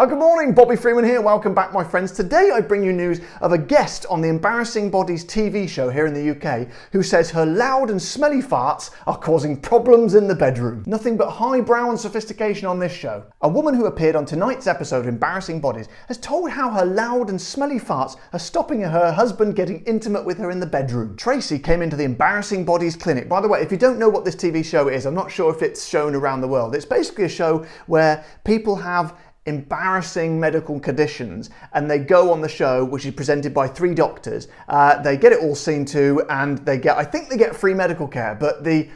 Good morning, Bobby Freeman here. Welcome back, my friends. Today I bring you news of a guest on the Embarrassing Bodies TV show here in the UK who says her loud and smelly farts are causing problems in the bedroom. Nothing but highbrow and sophistication on this show. A woman who appeared on tonight's episode of Embarrassing Bodies has told how her loud and smelly farts are stopping her husband getting intimate with her in the bedroom. Tracy came into the Embarrassing Bodies clinic. By the way, if you don't know what this TV show is, I'm not sure if it's shown around the world. It's basically a show where people have embarrassing medical conditions and they go on the show, which is presented by 3 doctors. They get it all seen to, and I think they get free medical care, but the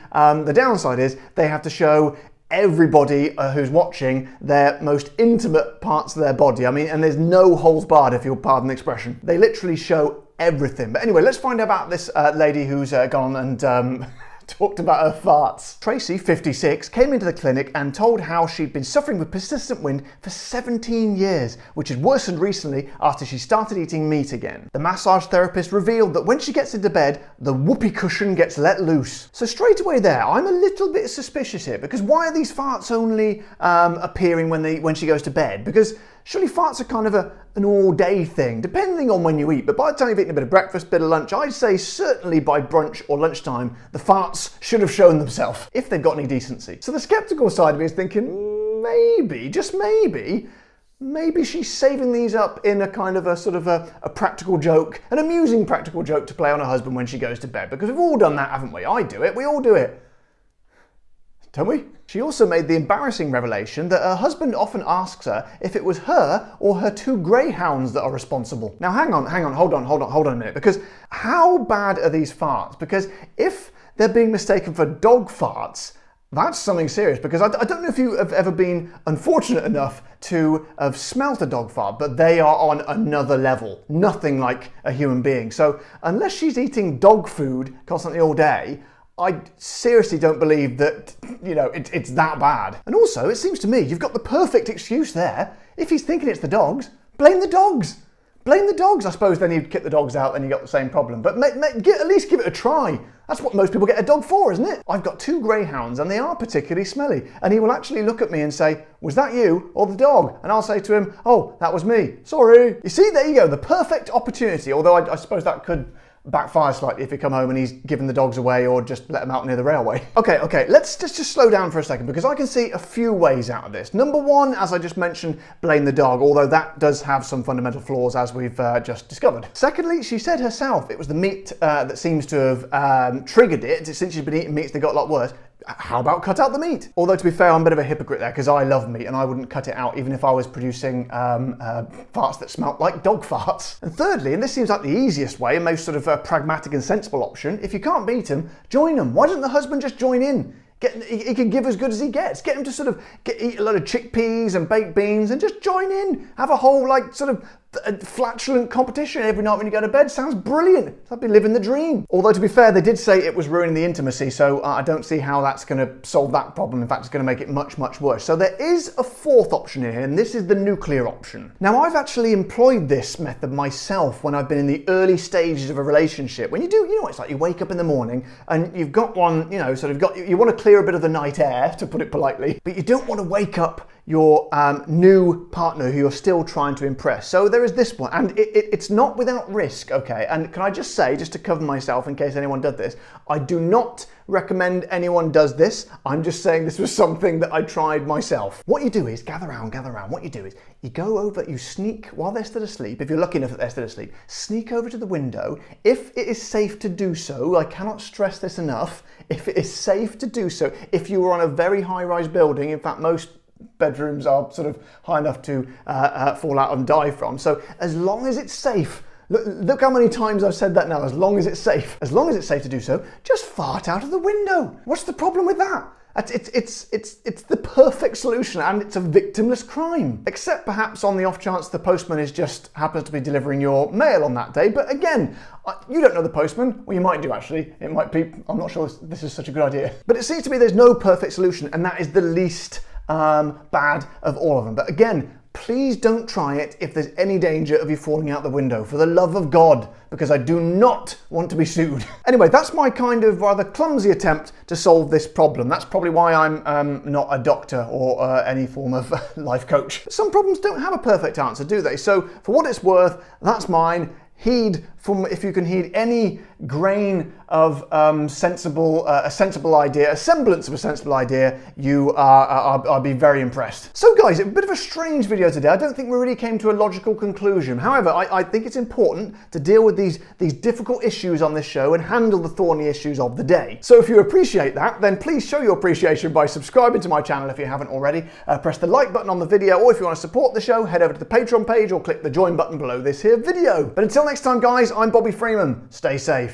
downside is they have to show everybody who's watching their most intimate parts of their body. I mean, and there's no holes barred, if you'll pardon the expression. They literally show everything. But anyway, let's find out about this lady who's gone and talked about her farts. Tracy, 56, came into the clinic and told how she'd been suffering with persistent wind for 17 years, which had worsened recently after she started eating meat again. The massage therapist revealed that when she gets into bed, the whoopee cushion gets let loose. So straight away there, I'm a little bit suspicious here, because why are these farts only appearing when she goes to bed? Because surely farts are kind of an all-day thing, depending on when you eat. But by the time you've eaten a bit of breakfast, bit of lunch, I'd say certainly by brunch or lunchtime, the farts should have shown themselves, if they've got any decency. So the skeptical side of me is thinking, maybe, just maybe she's saving these up in a kind of a sort of a practical joke, an amusing practical joke to play on her husband when she goes to bed. Because we've all done that, haven't we? I do it, we all do it. Don't we? She also made the embarrassing revelation that her husband often asks her if it was her or her 2 greyhounds that are responsible. Now hang on, hold on a minute, because how bad are these farts? Because if they're being mistaken for dog farts, that's something serious, because I don't know if you have ever been unfortunate enough to have smelt a dog fart, but they are on another level. Nothing like a human being. So unless she's eating dog food constantly all day, I seriously don't believe that, it's that bad. And also, it seems to me you've got the perfect excuse there. If he's thinking it's the dogs, blame the dogs. Blame the dogs. I suppose then you'd kick the dogs out, then you got the same problem. But at least give it a try. That's what most people get a dog for, isn't it? I've got 2 greyhounds and they are particularly smelly. And he will actually look at me and say, was that you or the dog? And I'll say to him, oh, that was me. Sorry. You see, there you go. The perfect opportunity. Although I suppose that could backfire slightly if you come home and he's giving the dogs away or just let them out near the railway. Okay, let's just slow down for a second, because I can see a few ways out of this. Number 1, as I just mentioned, blame the dog, although that does have some fundamental flaws, as we've just discovered. Secondly, she said herself it was the meat that seems to have triggered it. Since she's been eating meats, they got a lot worse. How about cut out the meat? Although, to be fair, I'm a bit of a hypocrite there, because I love meat and I wouldn't cut it out even if I was producing farts that smelt like dog farts. And thirdly, and this seems like the easiest way and most sort of pragmatic and sensible option, if you can't beat him, join him. Why doesn't the husband just join in? He can give as good as he gets. Get him to sort of eat a lot of chickpeas and baked beans and just join in. Have a whole sort of flatulent competition every night when you go to bed. Sounds brilliant. It's like living the dream. Although, to be fair, they did say it was ruining the intimacy, so I don't see how that's going to solve that problem. In fact, it's going to make it much, much worse. So there is a 4th option here, and this is the nuclear option. Now, I've actually employed this method myself when I've been in the early stages of a relationship. When you do, it's like you wake up in the morning and you've got one, you want to clear a bit of the night air, to put it politely, but you don't want to wake up your new partner who you're still trying to impress. So there is this one, and it's not without risk, okay? And can I just say, just to cover myself in case anyone did this, I do not recommend anyone does this. I'm just saying this was something that I tried myself. What you do is, gather around. What you do is, you go over, you sneak, while they're still asleep, if you're lucky enough that they're still asleep, sneak over to the window. If it is safe to do so, I cannot stress this enough, if it is safe to do so, if you were on a very high-rise building, in fact, most bedrooms are sort of high enough to fall out and die from. So as long as it's safe, look how many times I've said that now, as long as it's safe to do so, just fart out of the window. What's the problem with that? It's the perfect solution, and it's a victimless crime. Except perhaps on the off chance the postman happens to be delivering your mail on that day. But again, you don't know the postman. Well, you might do actually. It might be. I'm not sure this is such a good idea. But it seems to me there's no perfect solution, and that is the least bad of all of them. But again, please don't try it if there's any danger of you falling out the window, for the love of God, because I do not want to be sued. Anyway, that's my kind of rather clumsy attempt to solve this problem. That's probably why I'm not a doctor or any form of life coach. Some problems don't have a perfect answer, do they? So for what it's worth, that's mine. Heed from, if you can heed any grain of a sensible idea, a semblance of a sensible idea, I'll be very impressed. So guys, a bit of a strange video today. I don't think we really came to a logical conclusion. However, I think it's important to deal with these difficult issues on this show and handle the thorny issues of the day. So if you appreciate that, then please show your appreciation by subscribing to my channel if you haven't already. Press the like button on the video, or if you want to support the show, head over to the Patreon page or click the join button below this here video. But until next time guys, I'm Bobby Freeman. Stay safe.